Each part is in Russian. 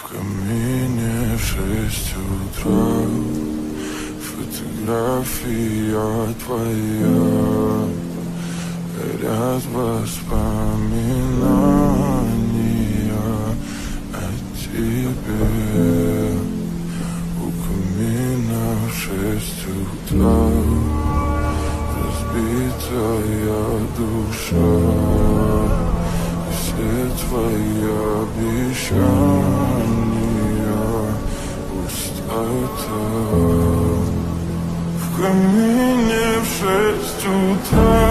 камине в 6 утра. Фотография твоя, горят воспоминания о тебе. У камина в 6 утра разбитая душа, и все твои обещания пустота. В камине в 6 утра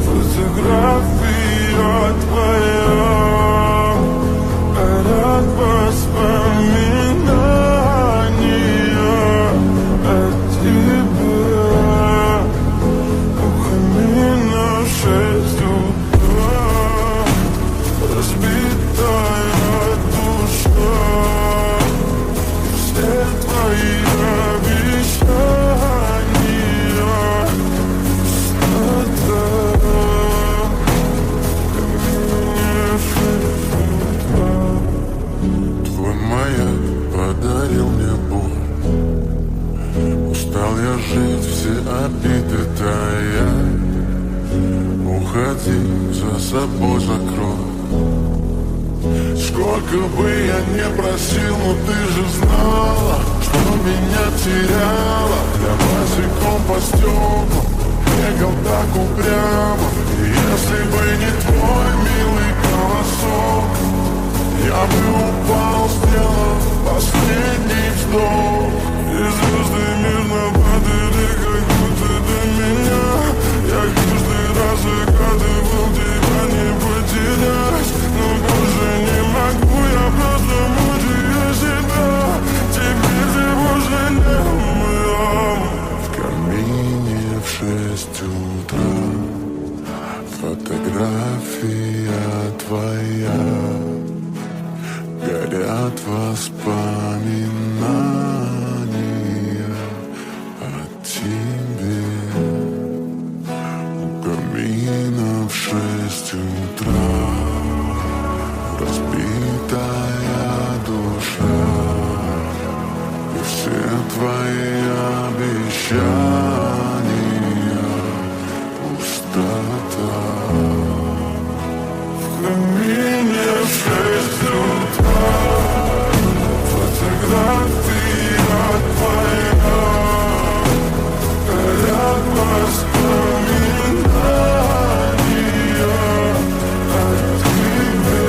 фотография твоя, горят воспоминания о тебе. У камина в 6 утра разбитая душа, все твои жить, все обиды тая. Уходи, за собой закрой. Сколько бы я не просил, но ты же знала, что меня теряла. Я босиком по стеклам бегал так упрямо. И если бы не твой милый голосок, я бы упал, сделав последний вздох. И звезды мирно падали, как будто до меня. Я каждый раз загадывал тебя не потерять, но больше не могу, я просто мучаю себя. Теперь ты больше не моя. В камине в 6 утра фотография твоя, горят воспоминания о тебе. У камина в 6 утра разбитая душа, и все твои обещания пустота. В камине в 6 утра фотография твоя, горят воспоминания о тебе.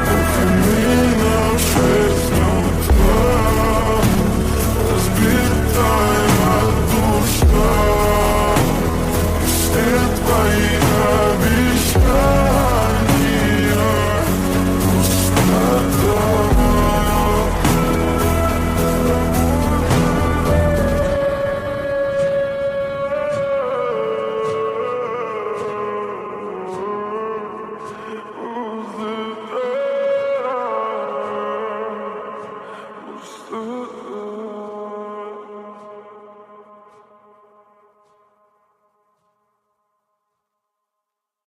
У камина в 6 утра разбитая душа, и все твои